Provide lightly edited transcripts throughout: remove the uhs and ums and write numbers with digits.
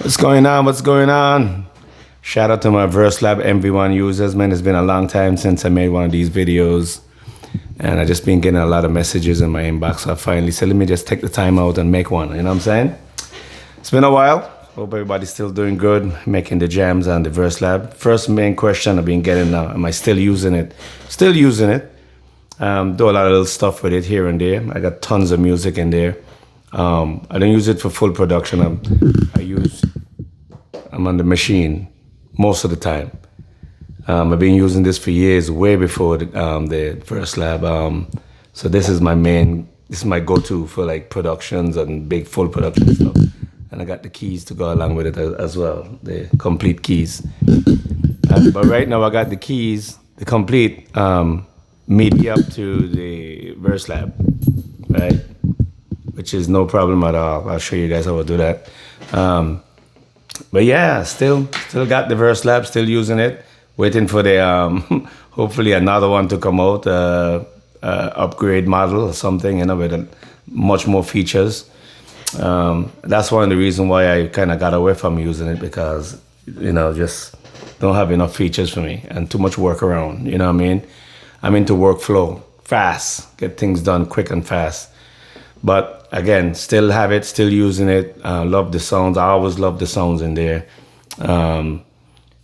What's going on? What's going on? Shout out to my VERSELAB MV1 users, man. It's been a long time since I made one of these videos. And I just been getting a lot of messages in my inbox. So I finally said, let me just take the time out and make one. You know what I'm saying? It's been a while. Hope everybody's still doing good, making the jams on the VERSELAB. First main question I've been getting now, am I still using it? Still using it. Do a lot of little stuff with it here and there. I got tons of music in there. I don't use it for full production. I'm on the machine most of the time. I've been using this for years, way before the VERSELAB. So this is my go-to for like productions and big full production stuff. And I got the keys to go along with it as well, the complete keys. But right now I got the keys, the complete MIDI up to the VERSELAB, right? Which is no problem at all. I'll show you guys how to do that. But yeah, still got the VERSELAB, still using it. Waiting for the hopefully another one to come out, upgrade model or something, you know, with much more features. That's one of the reasons why I kind of got away from using it, because you know, just don't have enough features for me and too much work around. You know what I mean? I'm into workflow, fast, get things done quick and fast. But again, still have it, still using it. Love the sounds. I always love the sounds in there.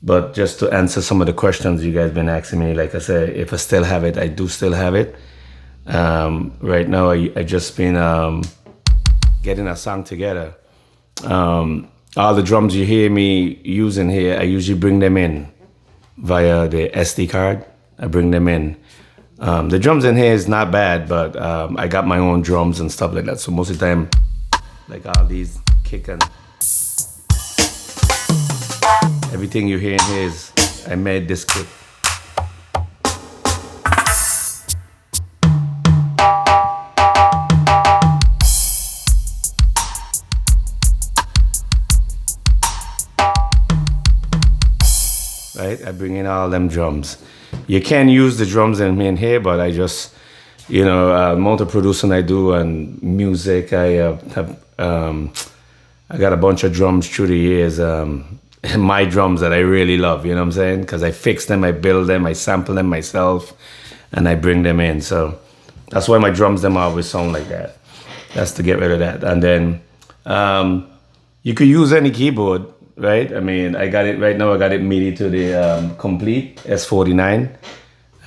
But just to answer some of the questions you guys been asking me, like I said, if I still have it, I do still have it. Right now, I just been getting a song together. All the drums you hear me using here, I usually bring them in via the SD card. I bring them in. The drums in here is not bad, but I got my own drums and stuff like that. So most of the time, like all these kick and everything you hear in here is, I made this kit. Right, I bring in all them drums. You can use the drums in here, but I just, you know, amount of producing I do and music, I got a bunch of drums through the years. My drums that I really love, you know what I'm saying? Because I fix them, I build them, I sample them myself, and I bring them in. So that's why my drums, them always sound like that. That's to get rid of that. And then you could use any keyboard, right? I mean, I got it right now. I got it MIDI to the complete S49.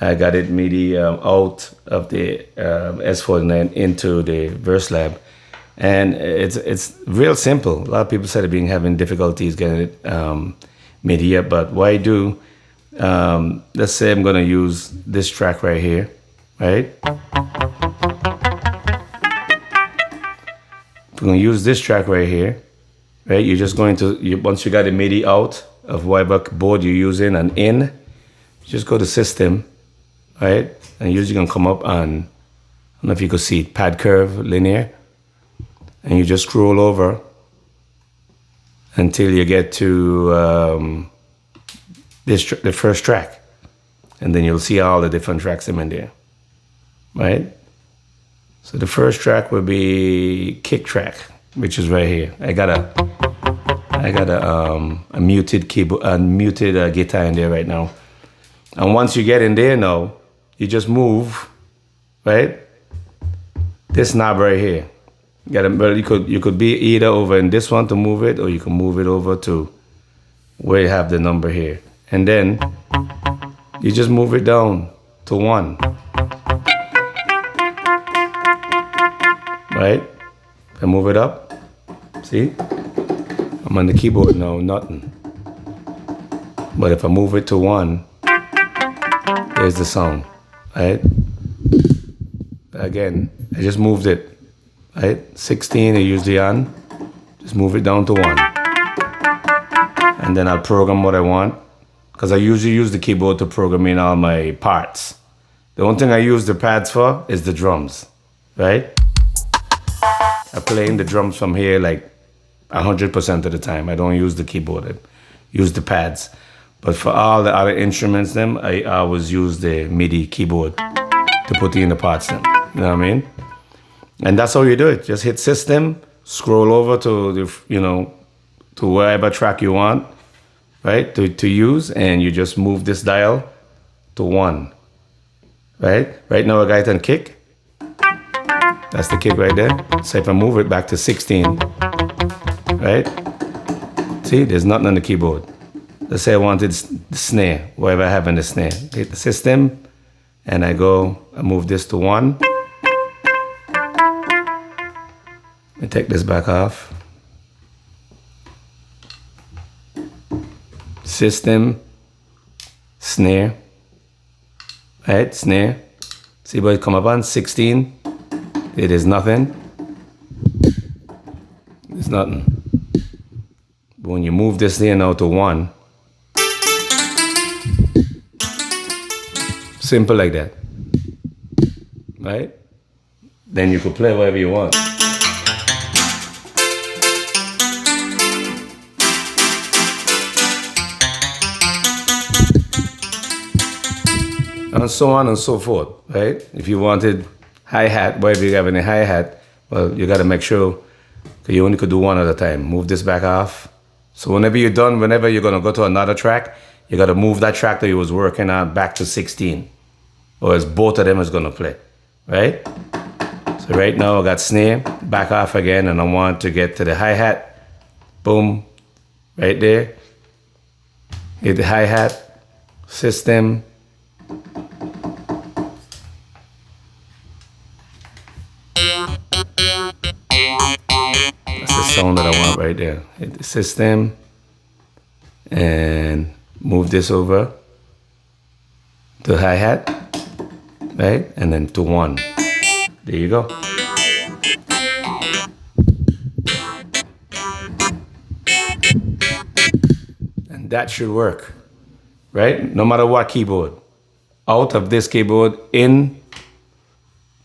I got it MIDI out of the S49 into the VERSELAB, and it's real simple. A lot of people said they've been having difficulties getting it MIDI up, but what I do, let's say I'm gonna use this track right here, right? I'm gonna use this track right here. Right, you're just going to, once you got the MIDI out of whatever board you're using and in, you just go to system, right? And usually gonna come up on, I don't know if you could see it, pad curve, linear. And you just scroll over until you get to the first track. And then you'll see all the different tracks in there, right? So the first track will be kick track, which is right here. I got a muted keyboard, a muted guitar in there right now. And once you get in there now, you just move, right? This knob right here. Well, you could be either over in this one to move it, or you can move it over to where you have the number here. And then you just move it down to 1. Right? I move it up. See? I'm on the keyboard now, nothing. But if I move it to 1, there's the sound, right? Again, I just moved it, right? 16, I usually on. Just move it down to 1. And then I'll program what I want, because I usually use the keyboard to program in all my parts. The only thing I use the pads for is the drums, right? I play in the drums from here like 100% of the time. I don't use the keyboard, I use the pads. But for all the other instruments, I always use the MIDI keyboard to put in the parts them. You know what I mean? And that's how you do it. Just hit system, scroll over to the, to whatever track you want, right, to use, and you just move this dial to 1, right? Right now I got it on kick. That's the kick right there. So if I move it back to 16, right? See, there's nothing on the keyboard. Let's say I wanted the snare, whatever I have in the snare. Hit the system, and I move this to 1. Let me take this back off. System, snare, right? Snare. See what it come up on? 16. It is nothing. It's nothing. But when you move this thing now to 1, simple like that, right? Then you could play whatever you want. And so on and so forth, right? If you wanted hi-hat, whatever you have in a hi-hat, well, you got to make sure that you only could do one at a time. Move this back off. So whenever you're done, whenever you're going to go to another track, you got to move that track that you was working on back to 16. Or as both of them is going to play, right? So right now I got snare, back off again, and I want to get to the hi-hat. Boom, right there. Hit the hi-hat, system. That's the sound that I want right there. Hit the system and move this over to hi-hat, right? And then to 1. There you go. And that should work, right? No matter what keyboard. Out of this keyboard, in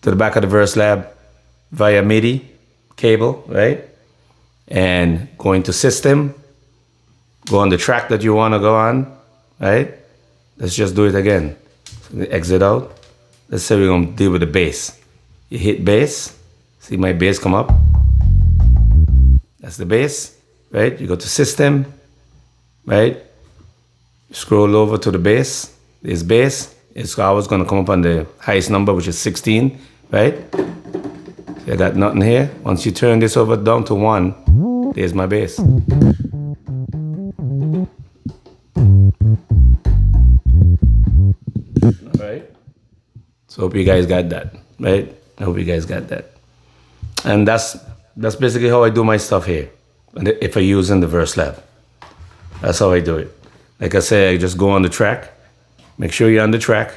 to the back of the VERSELAB via MIDI cable, right? And go into system, go on the track that you want to go on, right? Let's just do it again. So exit out. Let's say we're going to deal with the bass. You hit bass. See my bass come up? That's the bass, right? You go to system, right? Scroll over to the bass. There's bass. It's always going to come up on the highest number, which is 16, right? So I got nothing here. Once you turn this over down to 1, there's my bass. Alright? So hope you guys got that, right? I hope you guys got that. And that's basically how I do my stuff here. If I use in the VERSELAB. That's how I do it. Like I say, I just go on the track. Make sure you're on the track.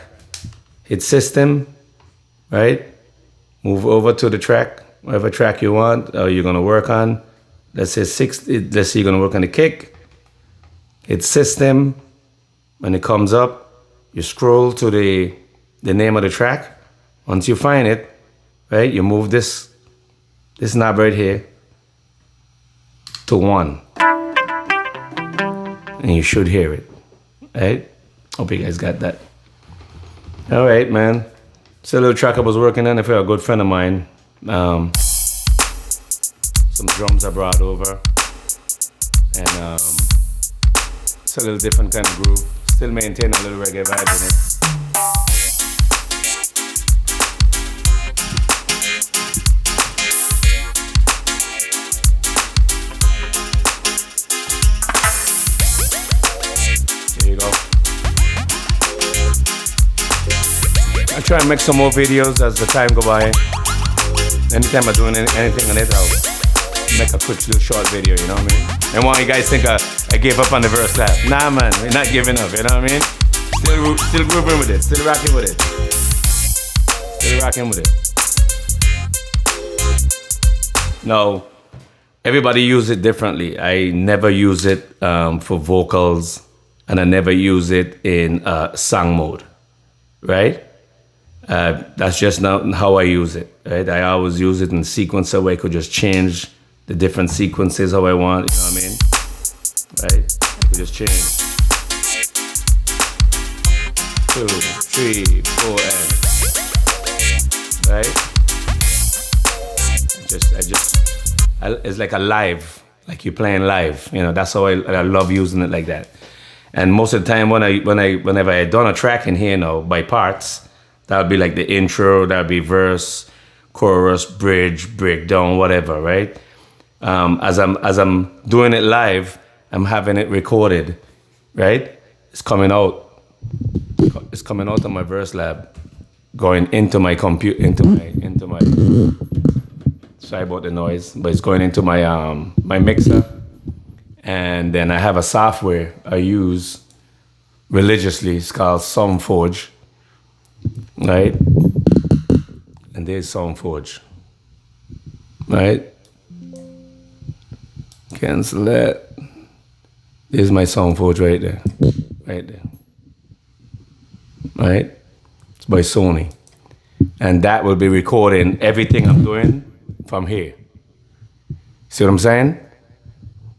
Hit system, right? Move over to the track, whatever track you want, or you're gonna work on. Let's say let's say you're gonna work on the kick. Hit system. When it comes up, you scroll to the name of the track. Once you find it, right, you move this knob right here to 1. And you should hear it, right? Hope you guys got that. All right, man. It's a little track I was working on for a good friend of mine. Some drums I brought over. And it's a little different kind of groove. Still maintain a little reggae vibe in it. I try and make some more videos as the time go by. Anytime I'm doing anything on it, I'll make a quick little short video, you know what I mean? And why you guys think I gave up on the VERSELAB? Nah, man, we're not giving up, you know what I mean? Still grooving with it, still rocking with it. Still rocking with it. Now, everybody use it differently. I never use it for vocals, and I never use it in song mode, right? That's just not how I use it, right? I always use it in sequencer where I could just change the different sequences how I want, you know what I mean? Right? I could just change. 2, 3, 4, and right? It's like a live like you're playing live. You know, that's how I love using it like that. And most of the time whenever I done a track in here now by parts, that'll be like the intro, that'll be verse, chorus, bridge, breakdown, whatever, right? As I'm doing it live, I'm having it recorded, right? It's coming out on my VerseLab, going into my computer, into my. Sorry about the noise, but it's going into my my mixer, and then I have a software I use religiously. It's called SoundForge, right? And there's SoundForge, right? Cancel that. There's my SoundForge right there, right there, right? It's by Sony, and that will be recording everything I'm doing from here. See what I'm saying?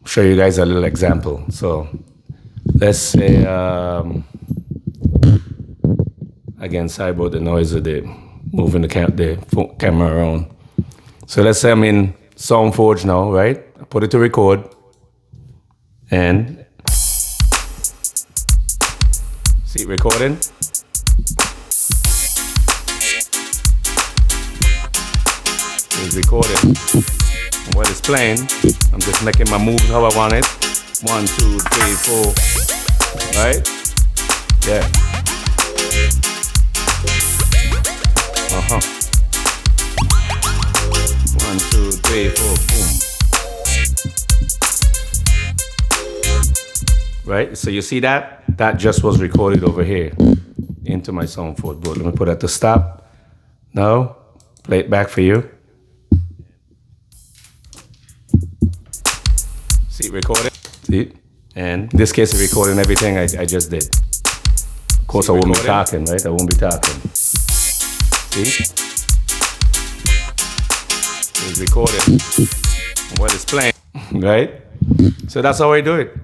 Show you guys a little example. So let's say, again, sorry about the noise of the moving the camera around. So let's say I'm in SoundForge now, right? I put it to record, and see it recording. It's recording. And while it's playing, I'm just making my moves how I want it. 1, 2, 3, 4. Right? Yeah. Uh-huh. 1, 2, 3, 4. Boom. Right? So you see that? That just was recorded over here into my SoundForge board. Let me put it to stop. Now, play it back for you. See it recording? See? And in this case, it's recording everything I just did. Of course, I won't be talking, right? I won't be talking. See? It's recording. While it's playing, right? So that's how I do it.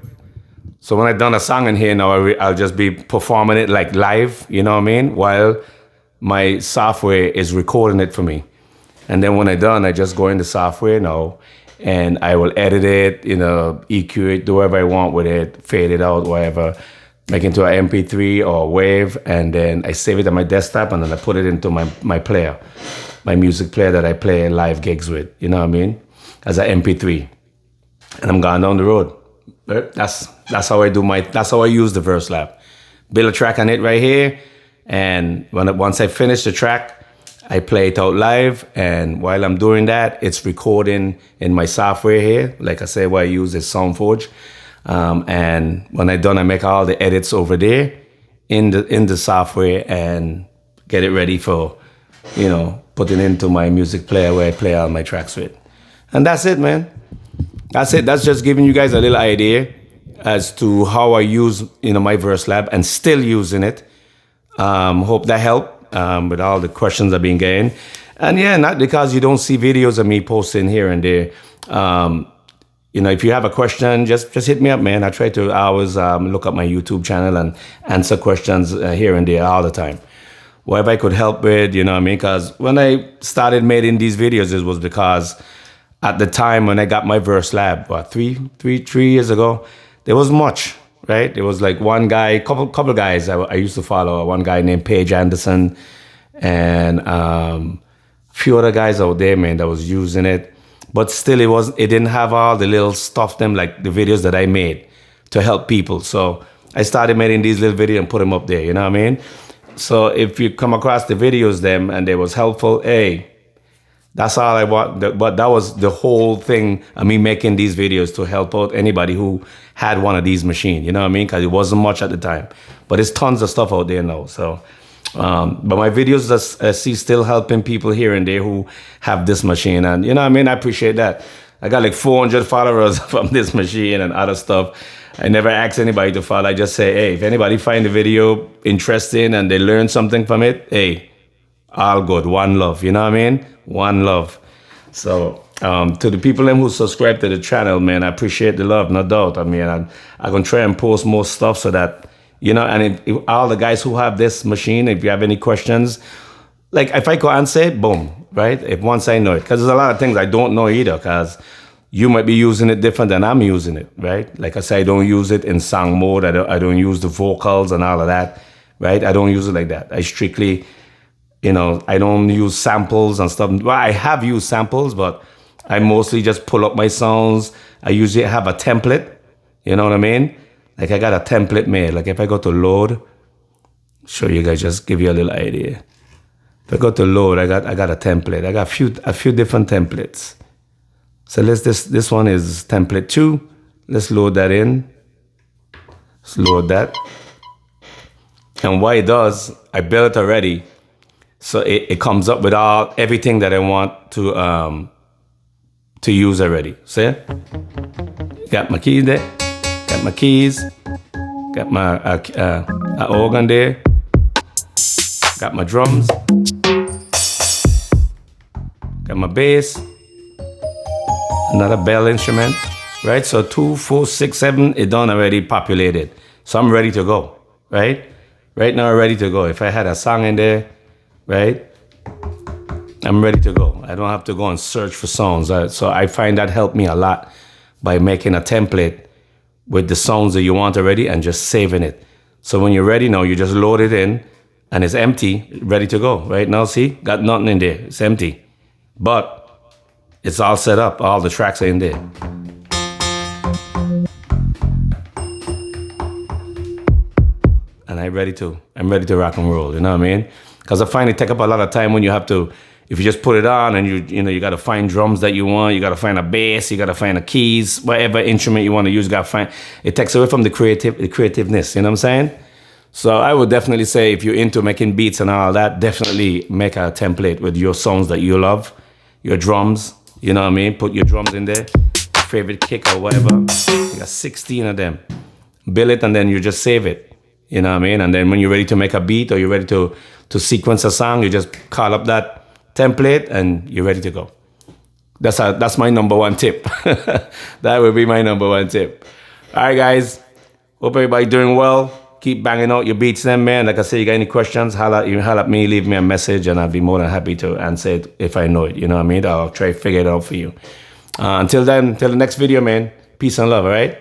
So when I've done a song in here now, I'll just be performing it like live, you know what I mean? While my software is recording it for me. And then when I'm done, I just go in the software now, and I will edit it, you know, EQ it, do whatever I want with it, fade it out, whatever, make it into an MP3 or wave, and then I save it on my desktop, and then I put it into my player, my music player that I play live gigs with, you know what I mean, as an MP3, and I'm going down the road. That's how I do that's how I use the VerseLab. Build a track on it right here, and once I finish the track, I play it out live, and while I'm doing that, it's recording in my software here. Like I said, what I use is SoundForge. And when I'm done, I make all the edits over there in the software and get it ready for, you know, putting into my music player where I play all my tracks with. And that's it, man. That's it. That's just giving you guys a little idea as to how I use, you know, my VerseLab and still using it. Hope that helped. With all the questions I've been getting. And yeah, not because you don't see videos of me posting here and there. You know, if you have a question, just hit me up, man. I try to always look up my YouTube channel and answer questions here and there all the time. Whatever I could help with, you know what I mean? Because when I started making these videos, it was because at the time when I got my VerseLab, what, three years ago, there was much. Right? There was like one guy, couple guys I used to follow. One guy named Paige Anderson, and a few other guys out there, man, that was using it. But still, it didn't have all the little stuff, them like the videos that I made to help people. So I started making these little videos and put them up there. You know what I mean? So if you come across the videos, them and they was helpful, hey, that's all I want. But that was the whole thing of me making these videos to help out anybody who had one of these machines. You know what I mean? Because it wasn't much at the time. But there's tons of stuff out there now. So, but my videos I see still helping people here and there who have this machine. And you know what I mean? I appreciate that. I got like 400 followers from this machine and other stuff. I never ask anybody to follow. I just say, hey, if anybody find the video interesting and they learn something from it, hey, all good. One love. You know what I mean? One love. So to the people who subscribe to the channel, man, I appreciate the love, no doubt. I mean, I'm going to try and post more stuff so that, you know, and if all the guys who have this machine, if you have any questions, like if I could answer it, boom, right? If once I know it, because there's a lot of things I don't know either, because You might be using it different than I'm using it, right? Like I said, I don't use it in song mode. I don't use the vocals and all of that, right? I don't use it like that. I strictly, I don't use samples and stuff. Well, I have used samples, but I mostly just pull up my sounds. I usually have a template, you know what I mean? Like I got a template made. Like if I go to load, show you guys, just give you a little idea. If I go to load, I got a template. I got a few different templates. So this one is template 2. Let's load that in. Let's load that. And what it does, I built it already. So it comes up with everything that I want to use already. See? Got my keys there. Got my keys. Got my organ there. Got my drums. Got my bass. Another bell instrument, right? So 2, 4, 6, 7, it done already populated. So I'm ready to go, right? Right now, I'm ready to go. If I had a song in there, right? I'm ready to go. I don't have to go and search for songs. So I find that helped me a lot by making a template with the songs that you want already and just saving it. So when you're ready now, you just load it in and it's empty, ready to go. Right now, see, got nothing in there. It's empty. But it's all set up. All the tracks are in there. And I'm ready to rock and roll. You know what I mean? Because I find it take up a lot of time when you have to, if you just put it on and you got to find drums that you want, you got to find a bass, you got to find the keys, whatever instrument you want to use, you got to find. It takes away from the creativeness. You know what I'm saying? So I would definitely say if you're into making beats and all that, definitely make a template with your songs that you love, your drums. You know what I mean? Put your drums in there, your favorite kick or whatever. You got 16 of them. Build it and then you just save it. You know what I mean? And then when you're ready to make a beat or you're ready to sequence a song, you just call up that template and you're ready to go. That's my number one tip. That would be my number one tip. All right, guys. Hope everybody's doing well. Keep banging out your beats then, man. Like I said, you got any questions, holla at me, leave me a message, and I'll be more than happy to answer it if I know it. You know what I mean? I'll try to figure it out for you. Until then, till the next video, man. Peace and love, all right?